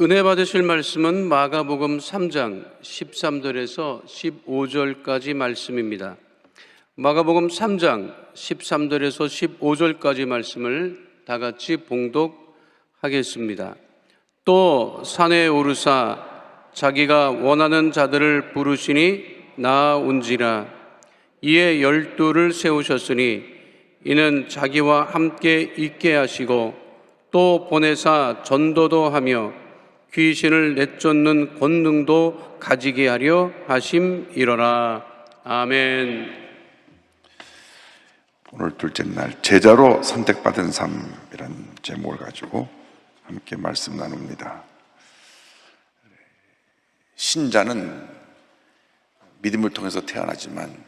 은혜 받으실 말씀은 마가복음 3장 13절에서 15절까지 말씀입니다. 마가복음 3장 13절에서 15절까지 말씀을 다 같이 봉독하겠습니다. 또 산에 오르사 자기가 원하는 자들을 부르시니 나아온지라. 이에 12를 세우셨으니 이는 자기와 함께 있게 하시고 또 보내사 전도도 하며 귀신을 내쫓는 권능도 가지게 하려 하심이로라. 아멘. 오늘 둘째 날 제자로 선택받은 삶이라는 제목을 가지고 함께 말씀 나눕니다. 신자는 믿음을 통해서 태어나지만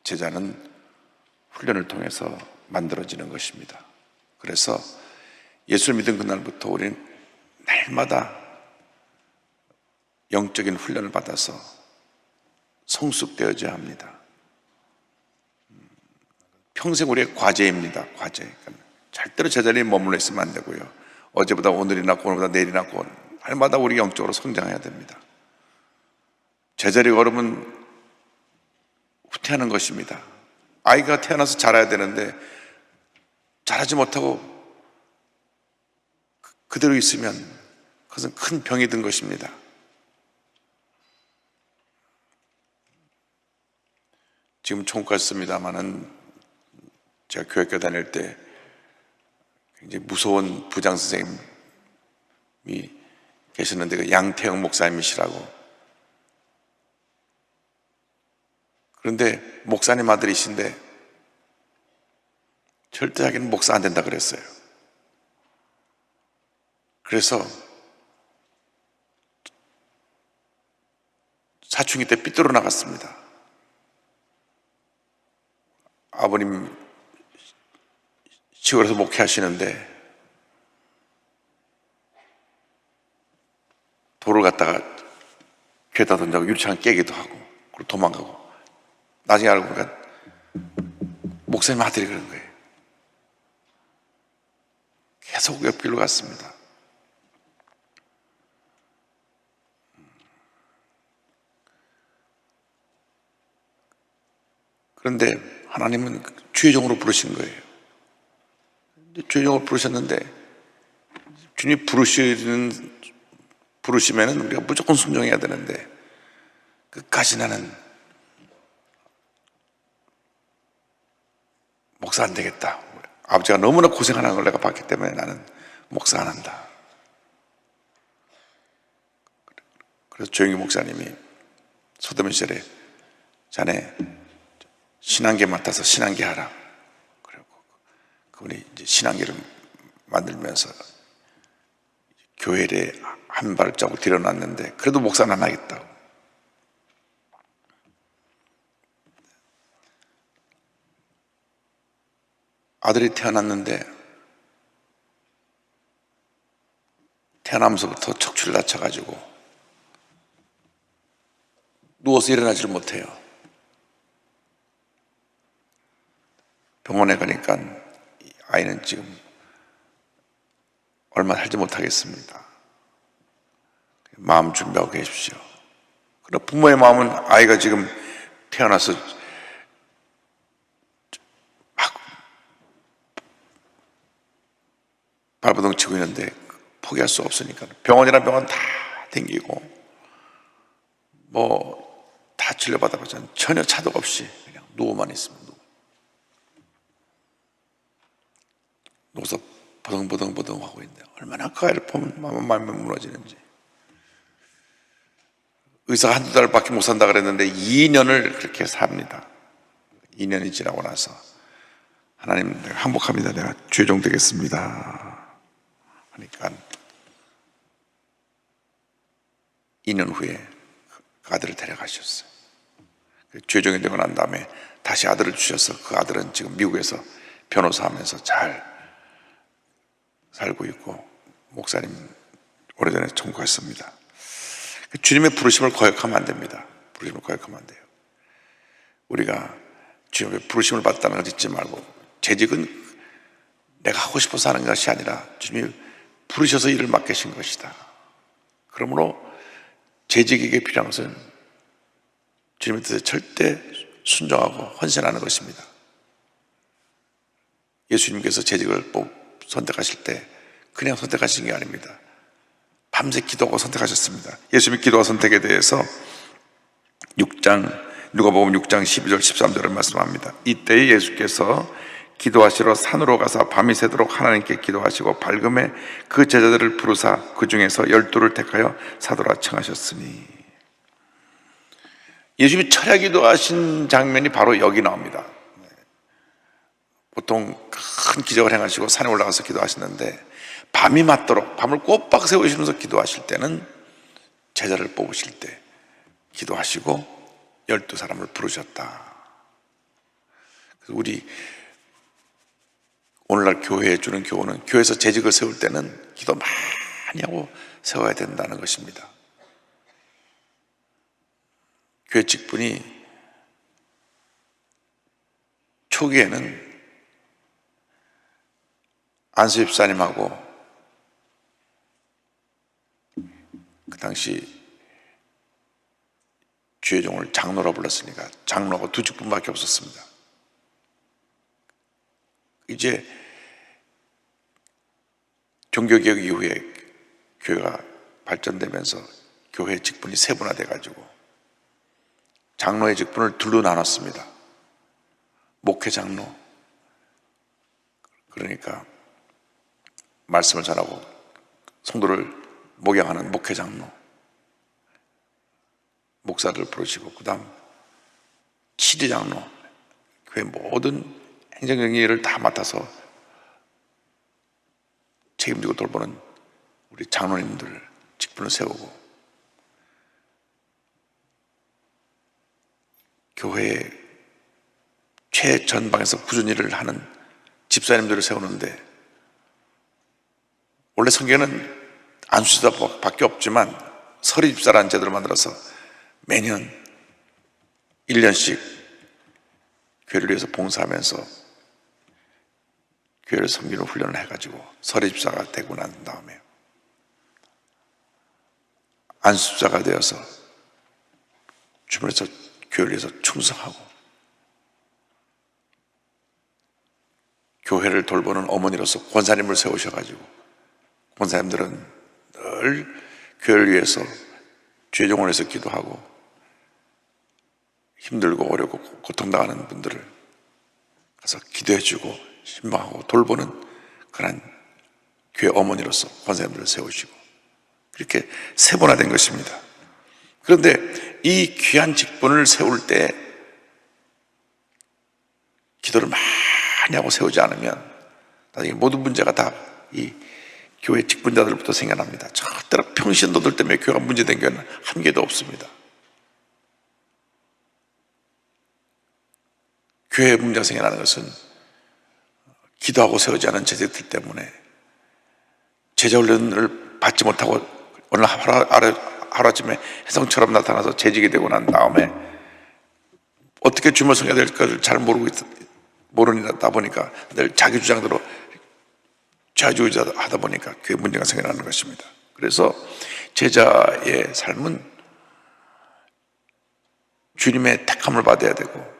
제자는 훈련을 통해서 만들어지는 것입니다. 그래서 예수를 믿은 그날부터 우리는 날마다 영적인 훈련을 받아서 성숙되어져야 합니다. 평생 우리의 과제입니다. 과제. 절대로 제자리에 머물러 있으면 안 되고요. 어제보다 오늘이나 오늘보다 내일이나 날마다 우리 영적으로 성장해야 됩니다. 제자리 걸으면 후퇴하는 것입니다. 아이가 태어나서 자라야 되는데 자라지 못하고 그대로 있으면 그것은 큰 병이 든 것입니다. 지금 총과 씁니다만은 제가 교육교 다닐 때 굉장히 무서운 부장 선생님이 계셨는데 그 양태영 목사님이시라고. 그런데 목사님 아들이신데 절대 자기는 목사 안 된다 그랬어요. 그래서 사춘기 때 삐뚤어 나갔습니다. 아버님 시골에서 목회하시는데 돌을 갖다가 귀에다 던져서 유리창 깨기도 하고 그리고 도망가고 나중에 알고 보니까 목사님 아들이 그런 거예요. 계속 옆길로 갔습니다. 그런데 하나님은 주의 종으로 부르신 거예요. 주의 종으로 부르셨는데 주님이 부르시면 우리가 무조건 순종해야 되는데 끝까지 나는 목사 안 되겠다. 아버지가 너무나 고생하는 걸 내가 봤기 때문에 나는 목사 안 한다. 그래서 조영기 목사님이 소돔 시절에 자네 신앙계 맡아서 신앙계 하라. 그리고 그분이 이제 신앙계를 만들면서 교회에 한 발자국 들여놨는데 그래도 목사는 안 하겠다고. 아들이 태어났는데 태어나면서부터 척추를 다쳐가지고 누워서 일어나지를 못해요. 병원에 가니까 아이는 지금 얼마 살지 못하겠습니다. 마음 준비하고 계십시오. 그러나 부모의 마음은 아이가 지금 태어나서 막 발버둥 치고 있는데 포기할 수 없으니까 병원이란 병원 다 댕기고 뭐 다 진료받아봤자 전혀 차도 없이 그냥 누워만 있습니다. 누워서 버덩버덩 하고 있는데 얼마나 그 아이를 보면 마음이 무너지는지. 의사가 한두 달밖에 못 산다 그랬는데 2년을 그렇게 삽니다. 2년이 지나고 나서 하나님 내가 항복합니다. 내가 죄종 되겠습니다. 하니까 2년 후에 그 아들을 데려가셨어요. 죄종이 되고 난 다음에 다시 아들을 주셔서 그 아들은 지금 미국에서 변호사 하면서 잘 살고 있고 목사님 오래전에 청구했습니다. 주님의 부르심을 거역하면 안 됩니다. 부르심을 거역하면 안 돼요. 우리가 주님의 부르심을 받다는 걸 잊지 말고 재직은 내가 하고 싶어서 하는 것이 아니라 주님이 부르셔서 일을 맡기신 것이다. 그러므로 재직에게 필요한 것은 주님의 뜻에 절대 순종하고 헌신하는 것입니다. 예수님께서 재직을 선택하실 때 그냥 선택하신 게 아닙니다. 밤새 기도하고 선택하셨습니다. 예수님의 기도와 선택에 대해서 누가복음 6장 12절 13절을 말씀합니다. 이때 예수께서 기도하시러 산으로 가사 밤이 새도록 하나님께 기도하시고 밝음에 그 제자들을 부르사 그 중에서 12를 택하여 사도라 청하셨으니. 예수님이 철야 기도하신 장면이 바로 여기 나옵니다. 보통 큰 기적을 행하시고 산에 올라가서 기도하시는데 밤이 맞도록 밤을 꼬박 세우시면서 기도하실 때는 제자를 뽑으실 때 기도하시고 12사람을 부르셨다. 그래서 우리 오늘날 교회에 주는 교훈은 교회에서 재직을 세울 때는 기도 많이 하고 세워야 된다는 것입니다. 교회 직분이 초기에는 안수 집사님하고 그 당시 주의종을 장로라 불렀으니까 장로가 2직분밖에 없었습니다. 이제 종교개혁 이후에 교회가 발전되면서 교회 직분이 세분화돼 가지고 장로의 직분을 둘로 나눴습니다. 목회 장로, 그러니까 말씀을 전하고 성도를 목양하는 목회 장로, 목사를 부르시고 그 다음 치리 장로, 교회 모든 행정적인 일을 다 맡아서 책임지고 돌보는 우리 장로님들 직분을 세우고, 교회의 최전방에서 꾸준히 일을 하는 집사님들을 세우는데, 원래 성경에는 안수지사밖에 없지만 서리집사라는 제도를 만들어서 매년 1년씩 교회를 위해서 봉사하면서 교회를 섬기는 훈련을 해가지고 서리집사가 되고 난 다음에 안수집사가 되어서 주변에서 교회를 위해서 충성하고 교회를 돌보는 어머니로서 권사님을 세우셔가지고 권사님들은 늘 교회를 위해서 죄종을 해서 기도하고 힘들고 어렵고 고통당하는 분들을 가서 기도해주고 신방하고 돌보는 그런 교회 어머니로서 권사님들을 세우시고 그렇게 세분화된 것입니다. 그런데 이 귀한 직분을 세울 때 기도를 많이 하고 세우지 않으면 나중에 모든 문제가 다 이 교회 직분자들부터 생겨납니다. 절대로 평신도들 때문에 교회가 문제된 교회는 한 개도 없습니다. 교회에 문제가 생겨나는 것은 기도하고 세우지 않은 제자들 때문에 제자 훈련을 받지 못하고 오늘 하루아침에 혜성처럼 나타나서 재직이 되고 난 다음에 어떻게 주님을 섬겨야 될까를 잘 모르다 보니까 늘 자기 주장대로 자주의자 하다 보니까 그게 문제가 생겨나는 것입니다. 그래서 제자의 삶은 주님의 택함을 받아야 되고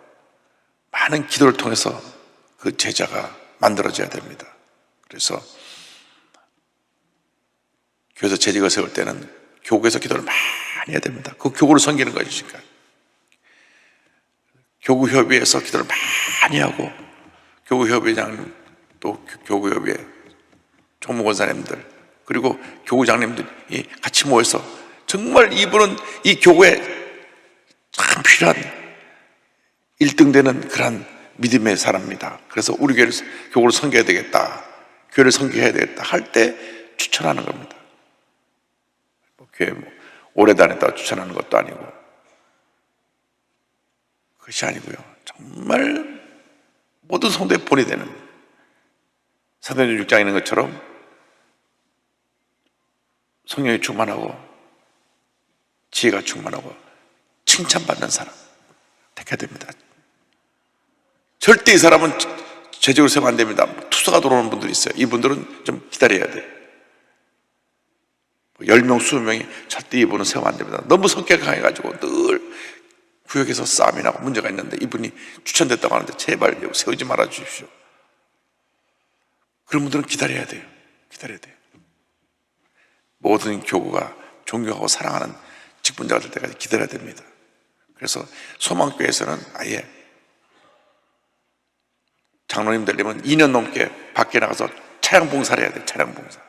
많은 기도를 통해서 그 제자가 만들어져야 됩니다. 그래서 교회에서 재직을 세울 때는 교구에서 기도를 많이 해야 됩니다. 그 교구를 섬기는 것이니까 교구협의회에서 기도를 많이 하고 교구협의장 또 교구협의회 총무권사님들 그리고 교구장님들이 같이 모여서 정말 이분은 이 교구에 참 필요한 1등 되는 그런 믿음의 사람입니다. 그래서 우리 교구를 섬겨야 되겠다, 교회를 섬겨야 되겠다 할 때 추천하는 겁니다. 교회 오래 다녔다고 추천하는 것도 아니고 그것이 아니고요. 정말 모든 성도의 본이 되는 사도행전 6장에 있는 것처럼 성령이 충만하고 지혜가 충만하고 칭찬받는 사람 택해야 됩니다. 절대 이 사람은 재직으로 세우면 안 됩니다. 투서가 들어오는 분들이 있어요. 이분들은 좀 기다려야 돼. 10명, 20명이 절대 이분은 세우면 안 됩니다. 너무 성격이 강해가지고 늘 구역에서 싸움이 나고 문제가 있는데 이분이 추천됐다고 하는데 제발 세우지 말아 주십시오. 그런 분들은 기다려야 돼요. 기다려야 돼요. 모든 교구가 존경하고 사랑하는 직분자가 될 때까지 기다려야 됩니다. 그래서 소망교회에서는 아예 장로님 되려면 2년 넘게 밖에 나가서 차량 봉사를 해야 돼요. 차량 봉사.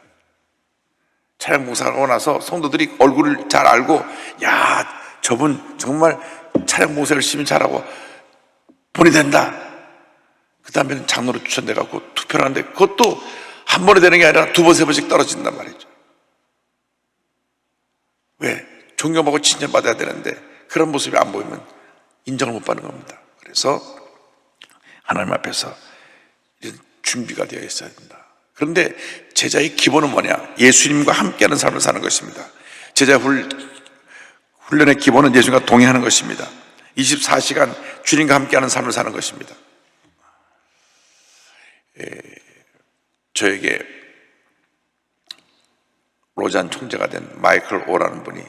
차량 봉사를 하고 나서 성도들이 얼굴을 잘 알고, 야, 저분 정말 차량 봉사 열심히 잘하고 본이 된다. 그 다음에는 장로로 추천돼갖고 투표를 하는데 그것도 한 번에 되는 게 아니라 2번, 3번씩 떨어진단 말이죠. 왜? 존경받고 칭찬받아야 되는데 그런 모습이 안 보이면 인정을 못 받는 겁니다. 그래서 하나님 앞에서 이런 준비가 되어 있어야 된다. 그런데 제자의 기본은 뭐냐? 예수님과 함께하는 삶을 사는 것입니다. 제자 훈련의 기본은 예수님과 동행하는 것입니다. 24시간 주님과 함께하는 삶을 사는 것입니다. 저에게 로잔 총재가 된 마이클 오라는 분이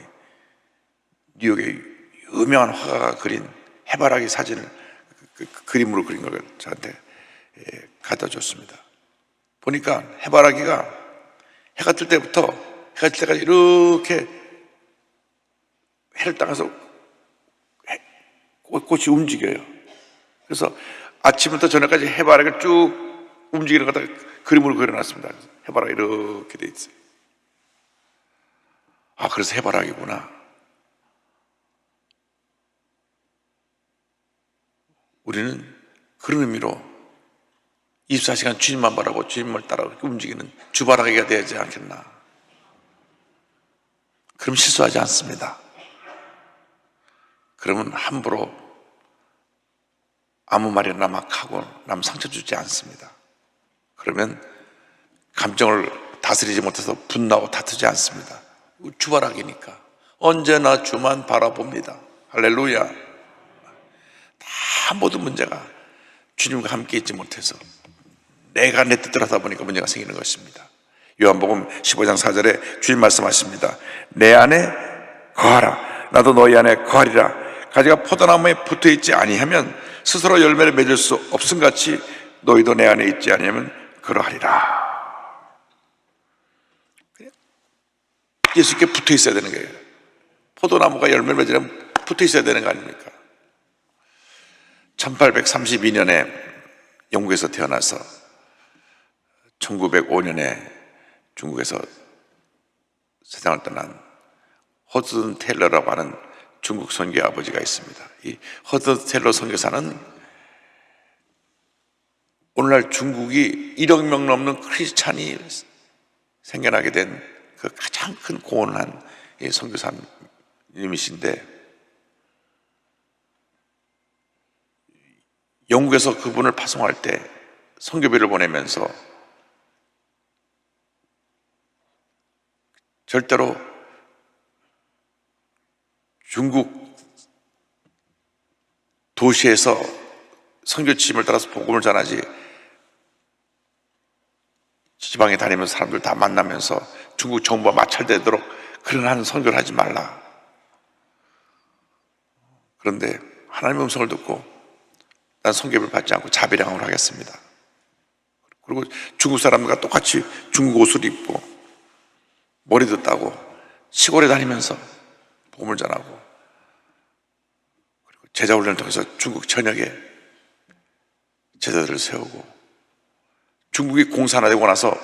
뉴욕의 유명한 화가가 그린 해바라기 사진을 그림으로 그린 걸 저한테 갖다 줬습니다. 보니까 해바라기가 해가 뜰 때부터 해가 뜰 때까지 이렇게 해를 따라서 꽃이 움직여요. 그래서 아침부터 저녁까지 해바라기를 쭉 움직이는 걸 갖다가 그림으로 그려놨습니다. 해바라기 이렇게 돼 있어요. 아, 그래서 해바라기구나. 우리는 그런 의미로 24시간 주님만 바라고 주님을 따라 움직이는 주바라기가 되지 않겠나. 그럼 실수하지 않습니다. 그러면 함부로 아무 말이나 막 하고 남 상처 주지 않습니다. 그러면 감정을 다스리지 못해서 분나고 다투지 않습니다. 주바라기니까 언제나 주만 바라봅니다. 할렐루야. 다 모든 문제가 주님과 함께 있지 못해서 내가 내 뜻대로 하다 보니까 문제가 생기는 것입니다. 요한복음 15장 4절에 주님 말씀하십니다. 내 안에 거하라. 나도 너희 안에 거하리라. 가지가 포도나무에 붙어있지 아니하면 스스로 열매를 맺을 수 없음같이 너희도 내 안에 있지 아니하면 그러하리라. 예수께 붙어 있어야 되는 거예요. 포도나무가 열매를 맺으려면 붙어 있어야 되는 거 아닙니까? 1832년에 영국에서 태어나서 1905년에 중국에서 세상을 떠난 허드슨 테일러라고 하는 중국 선교의 아버지가 있습니다. 이 허드슨 테일러 선교사는 오늘날 중국이 1억 명 넘는 크리스찬이 생겨나게 된 그 가장 큰 공헌한 선교사님이신데, 영국에서 그분을 파송할 때 선교비를 보내면서 절대로 중국 도시에서 선교 지침을 따라서 복음을 전하지, 지방에 다니면서 사람들 다 만나면서 중국 정부와 마찰되도록 그런 한 선교를 하지 말라. 그런데 하나님의 음성을 듣고 난 선교비를 받지 않고 자비량을 하겠습니다. 그리고 중국 사람들과 똑같이 중국 옷을 입고 머리도 따고 시골에 다니면서 복음을 전하고, 그리고 제자 훈련을 통해서 중국 전역에 제자들을 세우고, 중국이 공산화되고 나서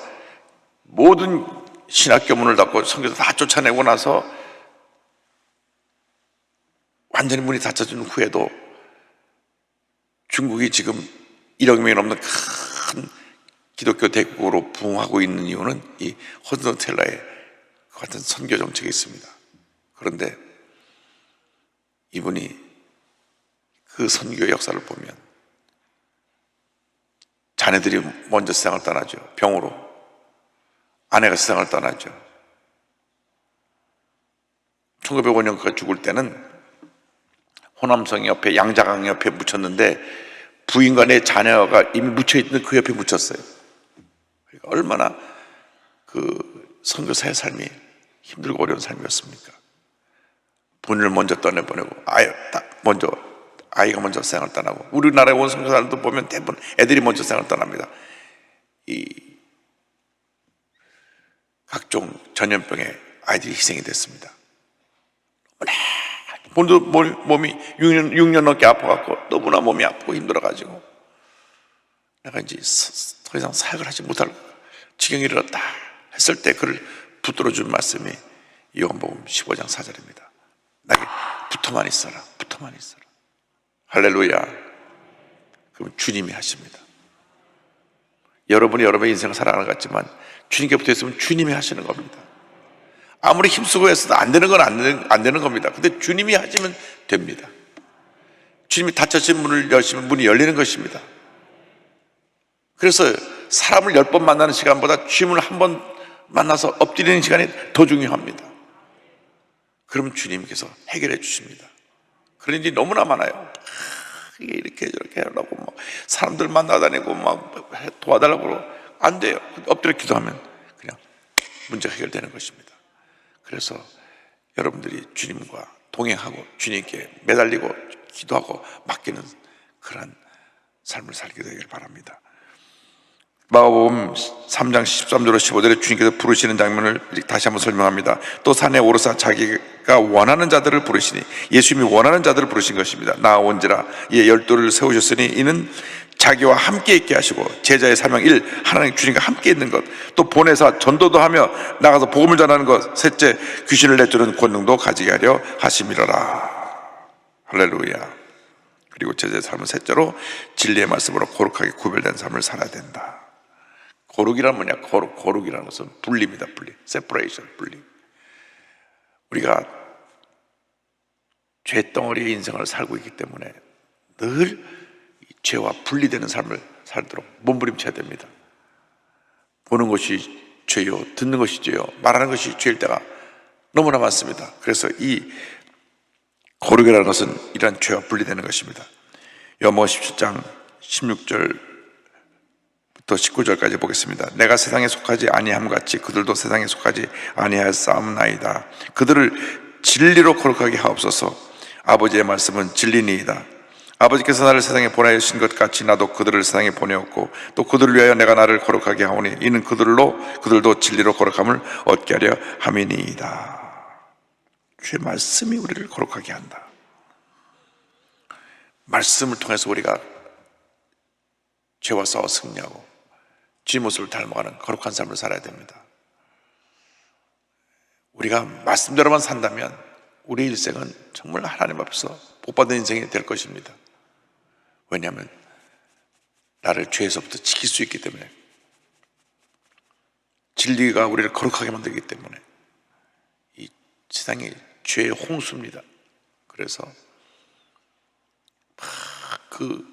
모든 신학교문을 닫고 선교사 다 쫓아내고 나서 완전히 문이 닫혀진 후에도 중국이 지금 1억 명이 넘는 큰 기독교 대국으로 부흥하고 있는 이유는 이 허드슨 테일러의 그 같은 선교 정책이 있습니다. 그런데 이분이 그 선교 역사를 보면 자녀들이 먼저 세상을 떠나죠. 병으로. 아내가 세상을 떠나죠. 1905년 그가 죽을 때는 호남성 옆에, 양자강 옆에 묻혔는데 부인과 내 자녀가 이미 묻혀있는 그 옆에 묻혔어요. 그러니까 얼마나 그 선교사의 삶이 힘들고 어려운 삶이었습니까? 본인을 먼저 떠내보내고 아이가 먼저 세상을 떠나고, 우리나라에 온 선교사들도 보면 대부분 애들이 먼저 세상을 떠납니다. 이 각종 전염병에 아이들이 희생이 됐습니다. 본인도 몸이 6년 넘게 아파갖고 너무나 몸이 아프고 힘들어가지고 내가 이제 더 이상 사역을 하지 못할 지경에 이르렀다 했을 때 그를 붙들어준 말씀이 요한복음 15장 4절입니다. 나에게 붙어만 있어라, 붙어만 있어라. 할렐루야. 그럼 주님이 하십니다. 여러분이 여러분의 인생을 살아가는 것 같지만 주님께 붙어 있으면 주님이 하시는 겁니다. 아무리 힘쓰고 해서도 안 되는 건 안 되는 겁니다. 근데 주님이 하시면 됩니다. 주님이 닫혀진 문을 여시면 문이 열리는 것입니다. 그래서 사람을 10번 만나는 시간보다 주님을 한 번 만나서 엎드리는 시간이 더 중요합니다. 그러면 주님께서 해결해 주십니다. 그런 일이 너무나 많아요. 이렇게 저렇게 하려고 막 사람들 만나다니고 막 도와달라고 그러고 안 돼요. 엎드려 기도하면 그냥 문제가 해결되는 것입니다. 그래서 여러분들이 주님과 동행하고 주님께 매달리고 기도하고 맡기는 그런 삶을 살게 되길 바랍니다. 마가복음 3장 13절로 15절에 주님께서 부르시는 장면을 다시 한번 설명합니다. 또 산에 오르사 자기가 원하는 자들을 부르시니, 예수님이 원하는 자들을 부르신 것입니다. 나온지라 이에 12를 세우셨으니 이는 자기와 함께 있게 하시고 제자의 사명 1, 하나님 주님과 함께 있는 것, 또 보내사 전도도 하며 나가서 복음을 전하는 것, 셋째 귀신을 내쫓는 권능도 가지게 하려 하심이로라. 할렐루야. 그리고 제자의 삶은 셋째로 진리의 말씀으로 거룩하게 구별된 삶을 살아야 된다. 거룩이란 뭐냐? 거룩이라는 것은 분리입니다. 분리, separation, 분리. 우리가 죄덩어리의 인생을 살고 있기 때문에 늘 죄와 분리되는 삶을 살도록 몸부림쳐야 됩니다. 보는 것이 죄요, 듣는 것이 죄요, 말하는 것이 죄일 때가 너무나 많습니다. 그래서 이 거룩이라는 것은 이러한 죄와 분리되는 것입니다. 요한복음 17장 16절부터 19절까지 보겠습니다. 내가 세상에 속하지 아니함 같이 그들도 세상에 속하지 아니하였사옵나이다. 그들을 진리로 거룩하게 하옵소서. 아버지의 말씀은 진리니이다. 아버지께서 나를 세상에 보내신 것 같이 나도 그들을 세상에 보내었고 또 그들을 위하여 내가 나를 거룩하게 하오니 이는 그들도 진리로 거룩함을 얻게 하려 함이니이다. 주의 말씀이 우리를 거룩하게 한다. 말씀을 통해서 우리가 죄와 싸워 승리하고 주의 모습을 닮아가는 거룩한 삶을 살아야 됩니다. 우리가 말씀대로만 산다면 우리 일생은 정말 하나님 앞에서 복받은 인생이 될 것입니다. 왜냐하면 나를 죄에서부터 지킬 수 있기 때문에, 진리가 우리를 거룩하게 만들기 때문에. 이 세상이 죄의 홍수입니다. 그래서 그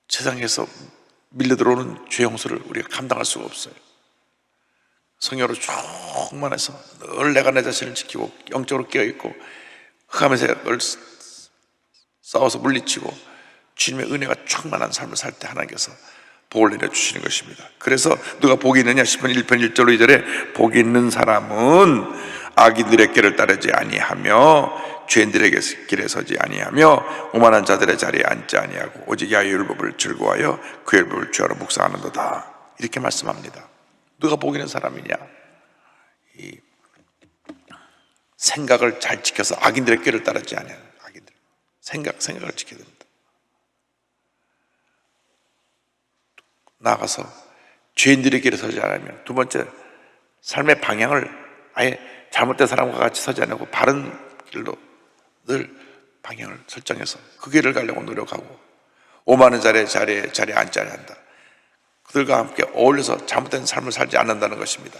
세상에서 밀려들어오는 죄의 홍수를 우리가 감당할 수가 없어요. 성령으로 충만해서 늘 내가 내 자신을 지키고 영적으로 깨어있고 흑암에서 늘 싸워서 물리치고 주님의 은혜가 충만한 삶을 살 때 하나님께서 복을 내려주시는 것입니다. 그래서 누가 복이 있느냐 싶은 1편 1절로 2절에 복이 있는 사람은 악인들의 길을 따르지 아니하며 죄인들의 길에 서지 아니하며 오만한 자들의 자리에 앉지 아니하고 오직 야의 율법을 즐거워하여 그 율법을 주하러 묵상하는도다. 이렇게 말씀합니다. 누가 복 있는 사람이냐? 이 생각을 잘 지켜서 악인들의 길을 따르지 아니하는 악인들. 생각을 지켜야 됩니다. 나아가서 죄인들의 길에 서지 않으며, 두 번째, 삶의 방향을 아예 잘못된 사람과 같이 서지 않고 바른 길로 늘 방향을 설정해서 그 길을 가려고 노력하고, 오만한 자리에 앉지 않는다. 그들과 함께 어울려서 잘못된 삶을 살지 않는다는 것입니다.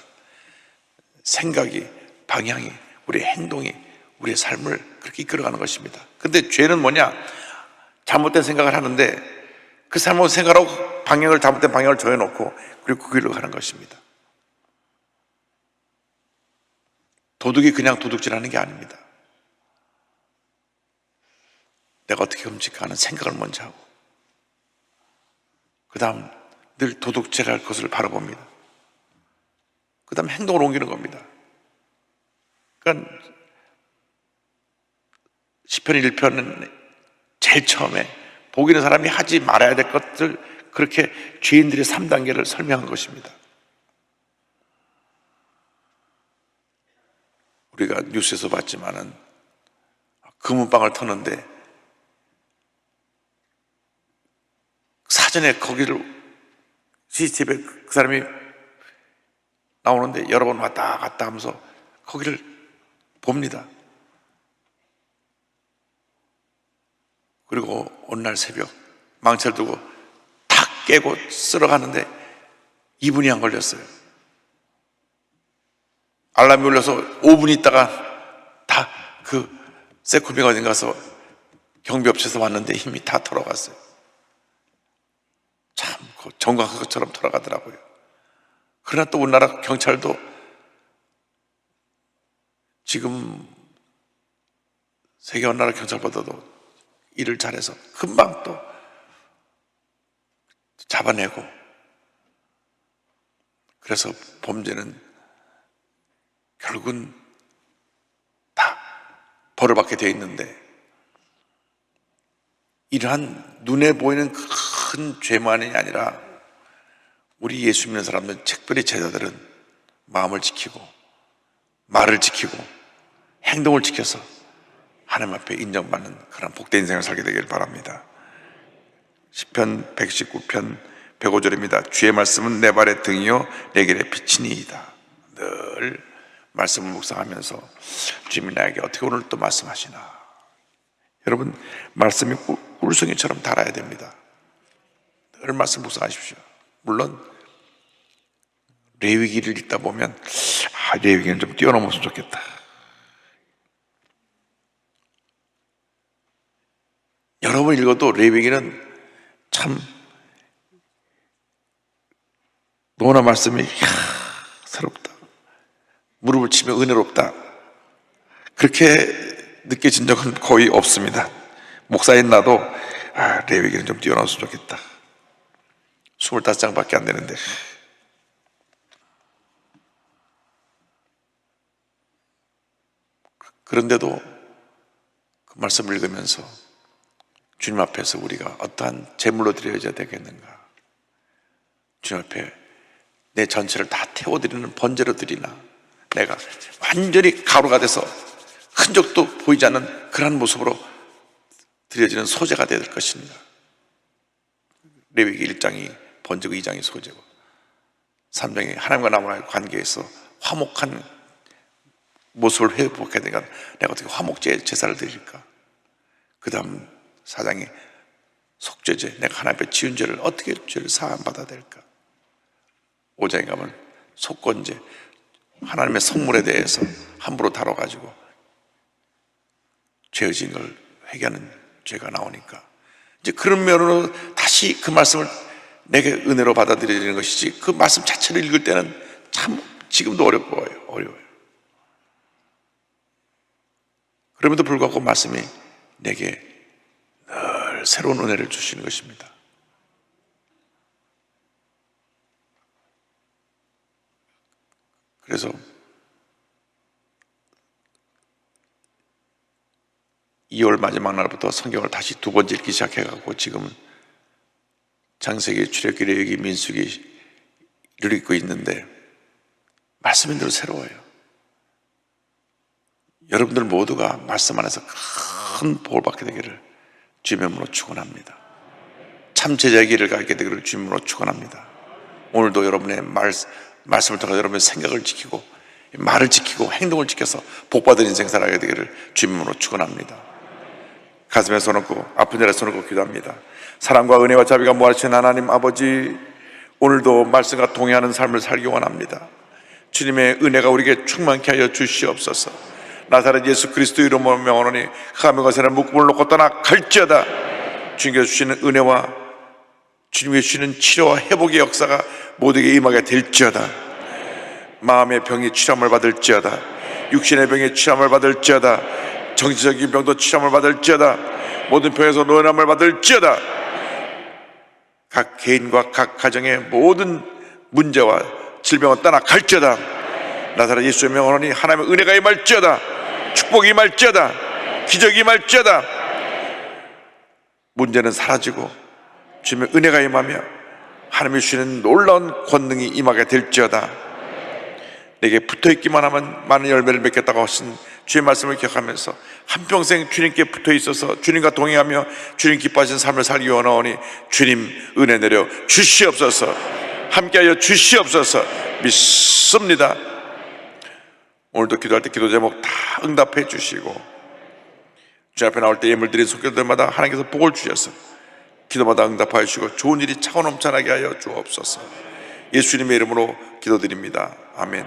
생각이, 방향이, 우리의 행동이 우리의 삶을 그렇게 이끌어가는 것입니다. 근데 죄는 뭐냐? 잘못된 생각을 하는데 그 잘못된 생각하고 잘못된 방향을 정해놓고 그리고 그 길로 가는 것입니다. 도둑이 그냥 도둑질하는 게 아닙니다. 내가 어떻게 훔칠까 하는 생각을 먼저 하고 그 다음 늘 도둑질할 것을 바라봅니다. 그 다음 행동을 옮기는 겁니다. 그러니까 시편 1편은 제일 처음에 복 있는 사람이 하지 말아야 될 것들, 그렇게 죄인들의 3단계를 설명한 것입니다. 우리가 뉴스에서 봤지만은 금은방을 터는데 사전에 거기를 CCTV에 그 사람이 나오는데 여러 번 왔다 갔다 하면서 거기를 봅니다. 그리고 어느 날 새벽 망치를 두고 탁 깨고 쓸어가는데 2분이 안 걸렸어요. 알람이 울려서 5분 있다가 다 그 세코비가 어딘 가서 경비업체에서 왔는데 힘이 다 돌아갔어요. 참 정확한 것처럼 돌아가더라고요. 그러나 또 우리나라 경찰도 지금 세계 어느 나라 경찰보다도 일을 잘해서 금방 또 잡아내고, 그래서 범죄는 결국은 다 벌을 받게 되어 있는데, 이러한 눈에 보이는 큰 죄만이 아니라 우리 예수 믿는 사람들, 특별히 제자들은 마음을 지키고 말을 지키고 행동을 지켜서 하나님 앞에 인정받는 그런 복된 인생을 살게 되길 바랍니다. 시편 119편 105절입니다. 주의 말씀은 내 발의 등이요 내 길의 빛이니이다. 늘 말씀을 묵상하면서 주님이 나에게 어떻게 오늘 또 말씀하시나. 여러분, 말씀이 꿀송이처럼 달아야 됩니다. 늘 말씀 묵상하십시오. 물론 레위기를 읽다 보면 레위기는 좀 뛰어넘었으면 좋겠다. 여러 번 읽어도 레위기는 참 너무나 말씀이 새롭다, 무릎을 치며 은혜롭다, 그렇게 느껴진 적은 거의 없습니다. 목사인 나도 레위기는 좀 뛰어넘었으면 좋겠다. 25장밖에 안 되는데. 그런데도 그 말씀을 읽으면서 주님 앞에서 우리가 어떠한 제물로 드려야 되겠는가, 주님 앞에 내 전체를 다 태워드리는 번제로 드리나, 내가 완전히 가루가 돼서 흔적도 보이지 않는 그런 모습으로 드려지는 소재가 되어야 될 것인가. 레위기 1장이 번제고 2장이 소재고 3장이 하나님과 나무와의 관계에서 화목한 모습을 회복해야 되니까 내가 어떻게 화목제 제사를 드릴까. 그 다음 4장이 속죄제, 내가 하나님 앞에 지은 죄를 어떻게 죄를 사함받아야 될까. 5장에 가면 속건제, 하나님의 성물에 대해서 함부로 다뤄가지고 죄의 지은 걸 회개하는 죄가 나오니까 이제 그런 면으로 다시 그 말씀을 내게 은혜로 받아들여지는 것이지, 그 말씀 자체를 읽을 때는 참 지금도 어려워요. 그럼에도 불구하고 말씀이 내게 늘 새로운 은혜를 주시는 것입니다. 그래서 2월 마지막 날부터 성경을 다시 2번째 읽기 시작해가지고 지금 창세기, 출애굽기, 레위기, 민수기 를 읽고 있는데 말씀이 늘 새로워요. 여러분들 모두가 말씀 안에서 큰 복을 받게 되기를 주님의 이름으로 축원합니다. 참 제자의 길을 가게 되기를 주님의 이름으로 축원합니다. 오늘도 여러분의 말씀을 통해 여러분의 생각을 지키고 말을 지키고 행동을 지켜서 복받은 인생 살아가게 되기를 주님의 이름으로 축원합니다. 가슴에 손 얹고 아픈 자리에 손 얹고 기도합니다. 사랑과 은혜와 자비가 무한하신 하나님 아버지, 오늘도 말씀과 동의하는 삶을 살기 원합니다. 주님의 은혜가 우리에게 충만케 하여 주시옵소서. 나사렛 예수 그리스도 이름으로 명하노니 흑암의 거세는 묶음을 놓고 떠나 갈지어다. 주님께서 주시는 은혜와 주님이 주시는 치료와 회복의 역사가 모두에게 임하게 될지어다. 마음의 병이 치료함을 받을지어다. 육신의 병이 치료함을 받을지어다. 정치적인 병도 치료함을 받을지어다. 모든 병에서 노연함을 받을지어다. 각 개인과 각 가정의 모든 문제와 질병은 떠나 갈지어다. 나사렛 예수의 명하노니 하나님의 은혜가 임할지어다. 축복이 임할지어다. 기적이 임할지어다. 문제는 사라지고 주님의 은혜가 임하며 하나님이 주시는 놀라운 권능이 임하게 될지어다. 내게 붙어있기만 하면 많은 열매를 맺겠다고 하신 주의 말씀을 기억하면서 한평생 주님께 붙어있어서 주님과 동행하며 주님 기뻐하신 삶을 살기 원하오니 주님 은혜 내려 주시옵소서. 함께하여 주시옵소서. 믿습니다. 오늘도 기도할 때 기도 제목 다 응답해 주시고 주님 앞에 나올 때 예물 드린 손길들마다 하나님께서 복을 주셔서 기도마다 응답하여 주시고 좋은 일이 차고 넘쳐나게 하여 주옵소서. 예수님의 이름으로 기도드립니다. 아멘.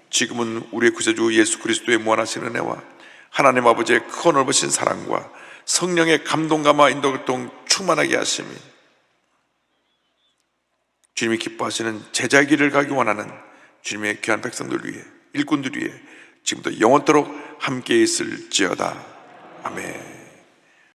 지금은 우리의 구세주 예수 그리스도의 무한하신 은혜와 하나님 아버지의 크고 넓으신 사랑과 성령의 감동감화 인도교통 충만하게 하심이 주님이 기뻐하시는 제자의 길을 가기 원하는 주님의 귀한 백성들 위해 일꾼들 위해 지금부터 영원토록 함께 있을지어다. 아멘.